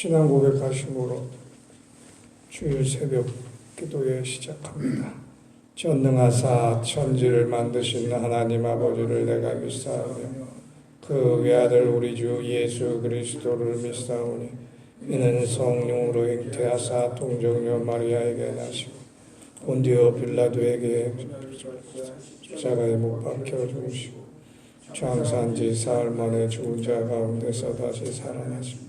신앙 고백하심으로 주일 새벽 기도에 시작합니다. 전능하사 천지를 만드신 하나님 아버지를 내가 믿사오며 그 외아들 우리 주 예수 그리스도를 믿사오니 이는 성령으로 잉태하사 동정녀 마리아에게 나시고 본디오 빌라도에게 십자가에 못 박혀 죽으시고 장사한 지 사흘 만에 죽은 자 가운데서 다시 살아나시며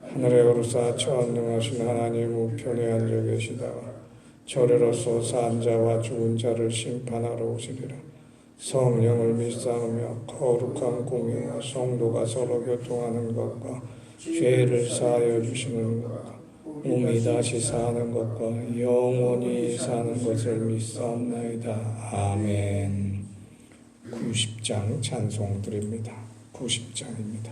하늘에 오르사 전능하신 하나님 우편에 앉아 계시다가 저리로서 산 자와 죽은 자를 심판하러 오시리라. 성령을 믿사오며 거룩한 공유와 성도가 서로 교통하는 것과 죄를 사하여 주시는 것과 몸이 다시 사는 것과 영원히 사는 것을 믿사옵나이다. 아멘. 90장 찬송 드립니다. 90장입니다.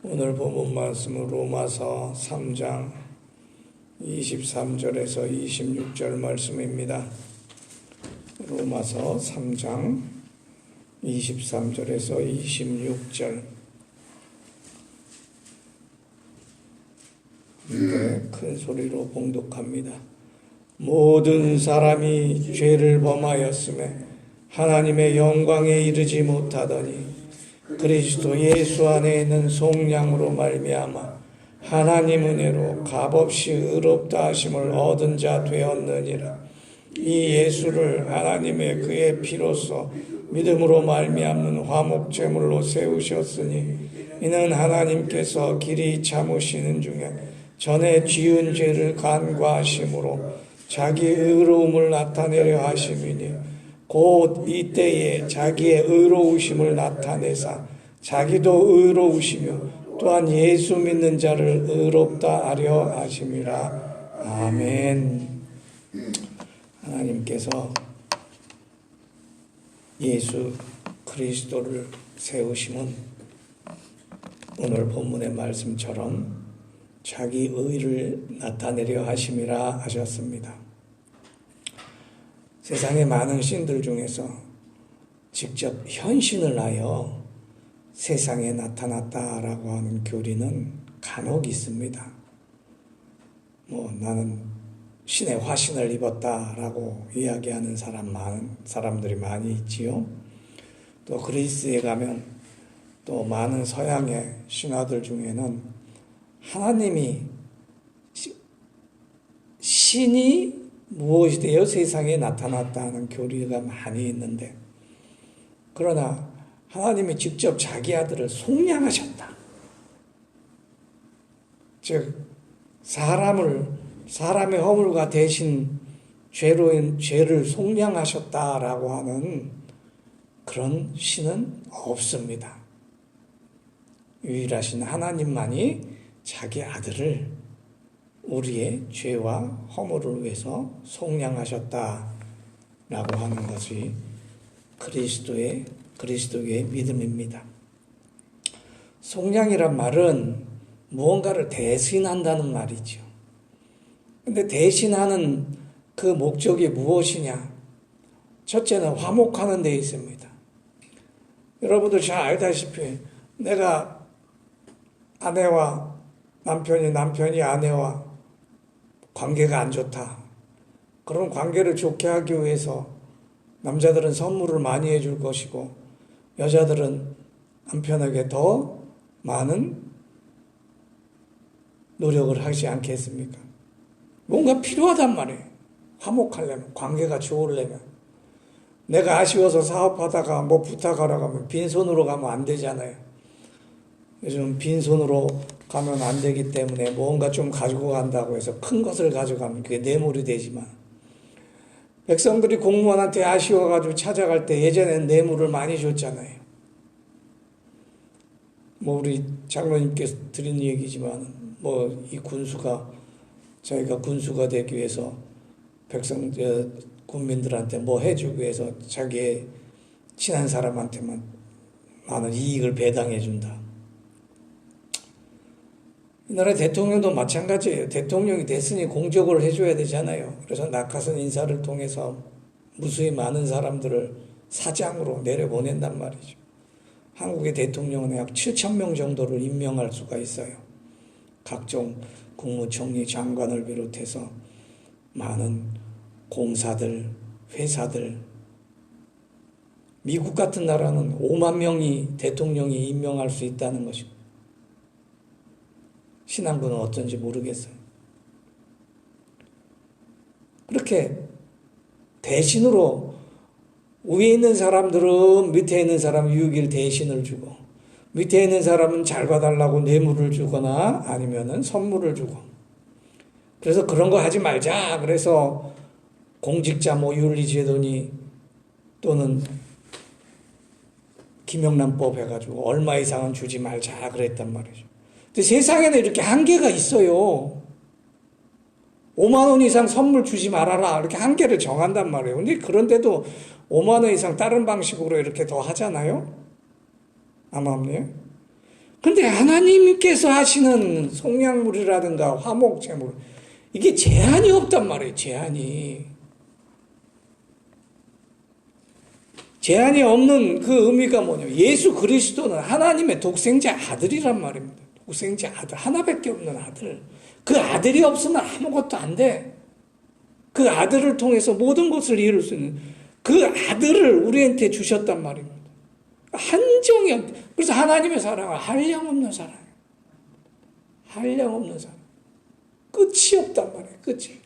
오늘 본문 말씀은 로마서 3장 23절에서 26절 말씀입니다. 로마서 3장 23절에서 26절. 큰 소리로 봉독합니다. 모든 사람이 죄를 범하였음에 하나님의 영광에 이르지 못하더니 그리스도 예수 안에 있는 속량으로 말미암아 하나님 은혜로 값없이 의롭다 하심을 얻은 자 되었느니라. 이 예수를 하나님의 그의 피로써 믿음으로 말미암는 화목제물로 세우셨으니 이는 하나님께서 길이 참으시는 중에 전에 지은 죄를 간과하심으로 자기 의로움을 나타내려 하심이니 곧 이때에 자기의 의로우심을 나타내사 자기도 의로우시며 또한 예수 믿는 자를 의롭다 하려 하심이라. 아멘. 하나님께서 예수 그리스도를 세우심은 오늘 본문의 말씀처럼 자기 의를 나타내려 하심이라 하셨습니다. 세상의 많은 신들 중에서 직접 현신을 하여 세상에 나타났다라고 하는 교리는 간혹 있습니다. 나는 신의 화신을 입었다라고 이야기하는 사람들이 많이 있지요. 또 그리스에 가면 또 많은 서양의 신화들 중에는 하나님이 신이 무엇이 되어 세상에 나타났다는 교리가 많이 있는데, 그러나 하나님이 직접 자기 아들을 속량하셨다. 즉 사람의 허물과 대신 죄를 속량하셨다라고 하는 그런 신은 없습니다. 유일하신 하나님만이 자기 아들을 우리의 죄와 허물을 위해서 속량하셨다라고 하는 것이 그리스도의 믿음입니다. 속량이란 말은 무언가를 대신한다는 말이죠. 근데 대신하는 그 목적이 무엇이냐? 첫째는 화목하는 데 있습니다. 여러분들 잘 알다시피 내가 아내와 남편이 아내와 관계가 안 좋다. 그런 관계를 좋게 하기 위해서 남자들은 선물을 많이 해줄 것이고 여자들은 남편에게 더 많은 노력을 하지 않겠습니까? 뭔가 필요하단 말이에요. 화목하려면, 관계가 좋으려면. 내가 아쉬워서 사업하다가 뭐 부탁하러 가면 빈손으로 가면 안 되잖아요. 요즘 빈손으로 가면 안 되기 때문에 뭔가 좀 가지고 간다고 해서 큰 것을 가져가면 그게 뇌물이 되지만, 백성들이 공무원한테 아쉬워가지고 찾아갈 때 예전에는 뇌물을 많이 줬잖아요. 뭐 우리 장로님께서 드린 얘기지만 이 자기가 군수가 되기 위해서 국민들한테 뭐 해주기 위해서 자기의 친한 사람한테만 많은 이익을 배당해 준다. 이 나라 대통령도 마찬가지예요. 대통령이 됐으니 공적을 해줘야 되잖아요. 그래서 낙하산 인사를 통해서 무수히 많은 사람들을 사장으로 내려보낸단 말이죠. 한국의 대통령은 약 7,000명 정도를 임명할 수가 있어요. 각종 국무총리, 장관을 비롯해서 많은 공사들, 회사들. 미국 같은 나라는 5만 명이 대통령이 임명할 수 있다는 것이고, 신앙부는 어떤지 모르겠어요. 그렇게 대신으로 위에 있는 사람들은 밑에 있는 사람 유익을 대신을 주고, 밑에 있는 사람은 잘 봐달라고 뇌물을 주거나 아니면은 선물을 주고. 그래서 그런 거 하지 말자. 그래서 공직자 윤리제도니 또는 김영란법 해가지고 얼마 이상은 주지 말자 그랬단 말이죠. 근데 세상에는 이렇게 한계가 있어요. 5만 원 이상 선물 주지 말아라. 이렇게 한계를 정한단 말이에요. 근데 그런데도 5만 원 이상 다른 방식으로 이렇게 더 하잖아요. 아마요. 근데 하나님께서 하시는 속량물이라든가 화목제물, 이게 제한이 없단 말이에요. 제한이 없는 그 의미가 뭐냐면 예수 그리스도는 하나님의 독생자 아들이란 말입니다. 독생자 아들, 하나밖에 없는 아들. 그 아들이 없으면 아무것도 안 돼. 그 아들을 통해서 모든 것을 이룰 수 있는 그 아들을 우리한테 주셨단 말입니다. 한정이 없다. 그래서 하나님의 사랑은 한량없는 사랑이에요. 한량없는 사랑. 끝이 없단 말이에요. 끝이.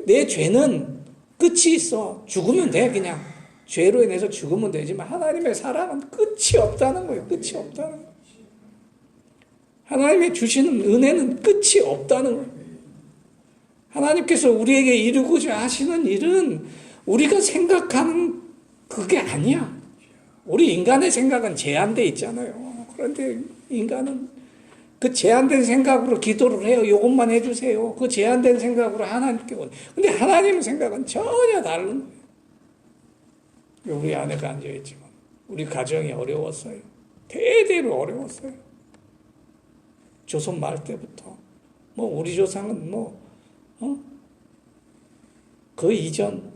내 죄는 끝이 있어. 죽으면 돼. 그냥 죄로 인해서 죽으면 되지만 하나님의 사랑은 끝이 없다는 거예요. 끝이 없다는 거예요. 하나님의 주시는 은혜는 끝이 없다는 거예요. 하나님께서 우리에게 이루고자 하시는 일은 우리가 생각하는 그게 아니야. 우리 인간의 생각은 제한되어 있잖아요. 그런데 인간은 그 제한된 생각으로 기도를 해요. 이것만 해주세요. 그 제한된 생각으로 하나님께 오는. 근데 하나님의 생각은 전혀 다른 거예요. 우리 아내가 앉아있지만 우리 가정이 어려웠어요. 대대로 어려웠어요. 조선 말 때부터 우리 조상은 그 이전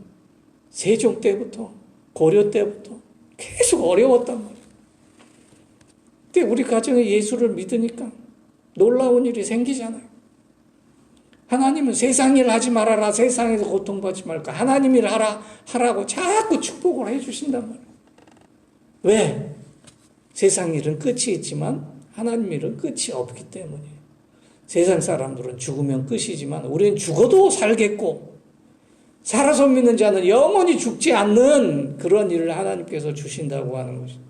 세종 때부터 고려 때부터 계속 어려웠단 말이에요. 근데 우리 가정에 예수를 믿으니까 놀라운 일이 생기잖아요. 하나님은 세상 일 하지 말아라. 세상에서 고통받지 말까. 하나님 일 하라고 자꾸 축복을 해주신단 말이에요. 왜? 세상 일은 끝이 있지만 하나님 일은 끝이 없기 때문이에요. 세상 사람들은 죽으면 끝이지만 우리는 죽어도 살겠고 살아서 믿는 자는 영원히 죽지 않는 그런 일을 하나님께서 주신다고 하는 것입니다.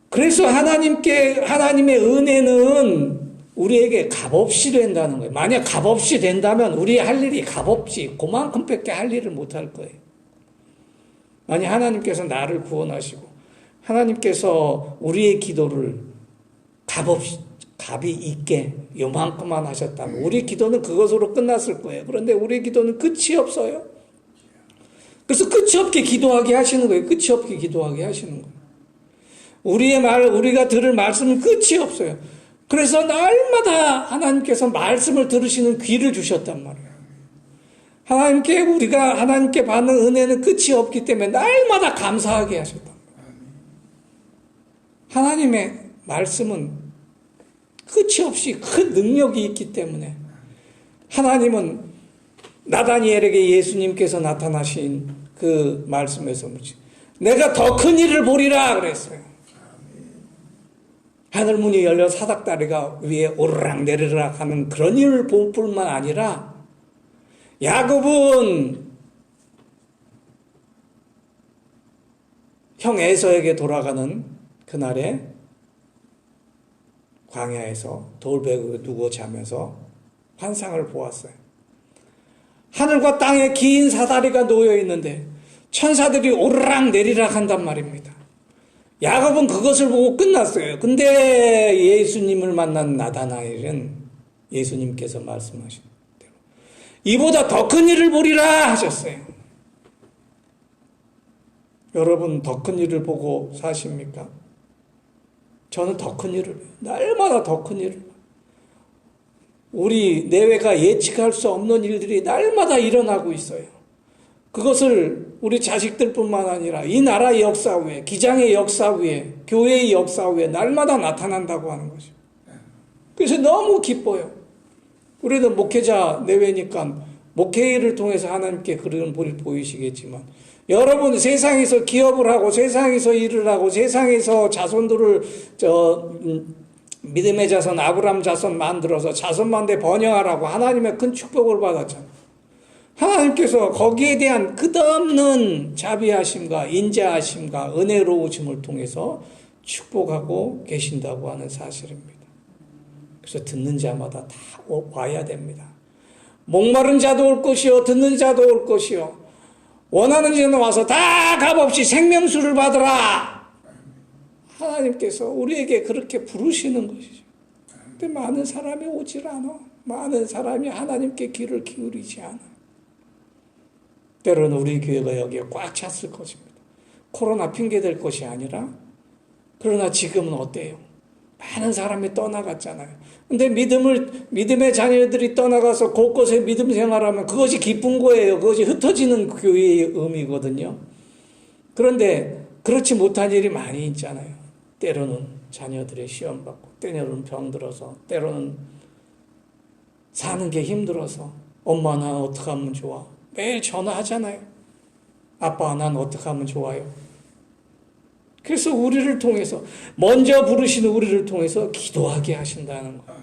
그래서 하나님의 은혜는 우리에게 값없이 된다는 거예요. 만약 값없이 된다면 우리 할 일이 값없이 그만큼밖에 할 일을 못 할 거예요. 만약 하나님께서 나를 구원하시고 하나님께서 우리의 기도를 값없이 값이 있게 요만큼만 하셨다면 우리 기도는 그것으로 끝났을 거예요. 그런데 우리 기도는 끝이 없어요. 그래서 끝이 없게 기도하게 하시는 거예요. 끝이 없게 기도하게 하시는 거예요. 우리가 들을 말씀은 끝이 없어요. 그래서 날마다 하나님께서 말씀을 들으시는 귀를 주셨단 말이에요. 우리가 하나님께 받는 은혜는 끝이 없기 때문에 날마다 감사하게 하셨단 말이에요. 하나님의 말씀은 끝이 없이 큰 능력이 있기 때문에 하나님은 나다니엘에게 예수님께서 나타나신 그 말씀에서 내가 더 큰 일을 보리라 그랬어요. 하늘문이 열려 사닥다리가 위에 오르락 내리락 하는 그런 일을 볼 뿐만 아니라 야곱은 형 에서에게 돌아가는 그날에 광야에서 돌베개 누워 자면서 환상을 보았어요. 하늘과 땅에 긴 사다리가 놓여 있는데 천사들이 오르락 내리락 한단 말입니다. 야곱은 그것을 보고 끝났어요. 근데 예수님을 만난 나다나엘은 예수님께서 말씀하신 대로 이보다 더 큰 일을 보리라 하셨어요. 여러분 더 큰 일을 보고 사십니까? 저는 더 큰 일을 봐요. 날마다 더 큰 일을 봐요. 우리 내외가 예측할 수 없는 일들이 날마다 일어나고 있어요. 그것을 우리 자식들뿐만 아니라 이 나라의 역사 위에, 기장의 역사 위에, 교회의 역사 위에 날마다 나타난다고 하는 거죠. 그래서 너무 기뻐요. 우리는 목회자 내외니까 목회를 통해서 하나님께 그런 불을 보이시겠지만 여러분 세상에서 기업을 하고 세상에서 일을 하고 세상에서 자손들을 믿음의 자손 아브라함 자손 만들어서 자손만대 번영하라고 하나님의 큰 축복을 받았잖아요. 하나님께서 거기에 대한 끝없는 자비하심과 인자하심과 은혜로우심을 통해서 축복하고 계신다고 하는 사실입니다. 그래서 듣는 자마다 다 와야 됩니다. 목마른 자도 올 것이요 듣는 자도 올 것이요 원하는 자는 와서 다 값없이 생명수를 받으라. 하나님께서 우리에게 그렇게 부르시는 것이죠. 근데 많은 사람이 오질 않아. 많은 사람이 하나님께 귀를 기울이지 않아. 때로는 우리 교회가 여기에 꽉 찼을 것입니다. 코로나 핑계될 것이 아니라 그러나 지금은 어때요? 많은 사람이 떠나갔잖아요. 근데 믿음의 자녀들이 떠나가서 곳곳에 믿음 생활하면 그것이 기쁜 거예요. 그것이 흩어지는 교회의 의미거든요. 그런데 그렇지 못한 일이 많이 있잖아요. 때로는 자녀들이 시험받고 때로는 병들어서 때로는 사는 게 힘들어서 엄마 난 어떻게 하면 좋아? 매일 전화하잖아요. 아빠 난 어떻게 하면 좋아요? 그래서 우리를 통해서 먼저 부르시는 우리를 통해서 기도하게 하신다는 거.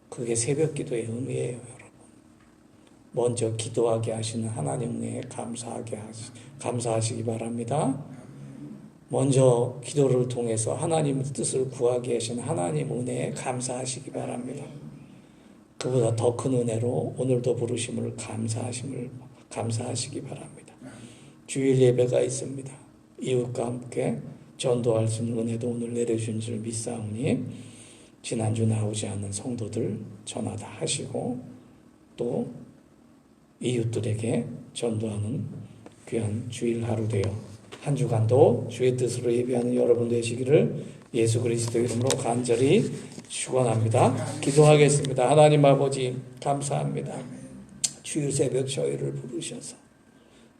그게 새벽 기도의 의미예요, 여러분. 먼저 기도하게 하시는 하나님 은혜에 감사하시기 바랍니다. 먼저 기도를 통해서 하나님의 뜻을 구하게 하시는 하나님 은혜에 감사하시기 바랍니다. 그보다 더 큰 은혜로 오늘도 부르심을 감사하시기 바랍니다. 주일 예배가 있습니다. 이웃과 함께 전도할 수 있는 은혜도 오늘 내려주신 줄 믿사오니 지난주 나오지 않는 성도들 전화 다 하시고 또 이웃들에게 전도하는 귀한 주일 하루 되어 한 주간도 주의 뜻으로 예배하는 여러분 되시기를 예수 그리스도 이름으로 간절히 축원합니다. 기도하겠습니다. 하나님 아버지 감사합니다. 주일 새벽 저희를 부르셔서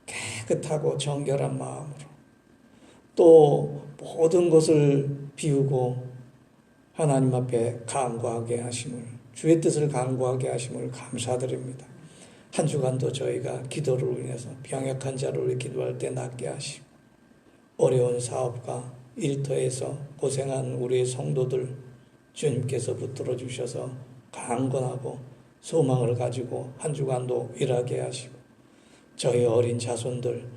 깨끗하고 정결한 마음으로 또 모든 것을 비우고 하나님 앞에 간구하게 하심을 주의 뜻을 간구하게 하심을 감사드립니다. 한 주간도 저희가 기도를 인해서 병약한 자를 위해 기도할 때 낫게 하시고 어려운 사업과 일터에서 고생한 우리의 성도들 주님께서 붙들어 주셔서 강건하고 소망을 가지고 한 주간도 일하게 하시고 저희 어린 자손들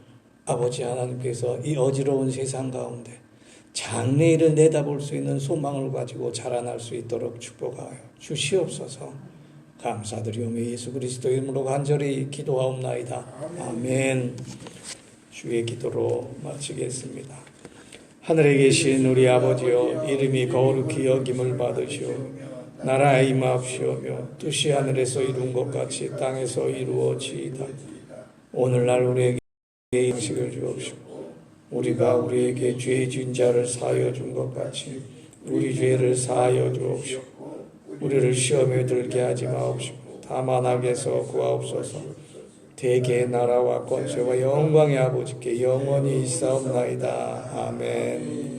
아버지 하나님께서 이 어지러운 세상 가운데 장래일을 내다볼 수 있는 소망을 가지고 자라날 수 있도록 축복하여 주시옵소서. 감사드리오며 예수 그리스도 이름으로 간절히 기도하옵나이다. 아멘. 주의 기도로 마치겠습니다. 하늘에 계신 우리 아버지여, 이름이 거룩히 여김을 받으시오. 나라에 임하옵시오며 뜻이 하늘에서 이룬 것 같이 땅에서 이루어지이다. 오늘날 우리에게 양식을 주옵시고 우리가 우리에게 죄 지은 자를 사하여 준 것 같이 우리 죄를 사하여 주옵시고 우리를 시험에 들게 하지 마옵시고 다만 악에서 구하옵소서. 대개의 나라와 권세와 영광의 아버지께 영원히 있사옵나이다. 아멘.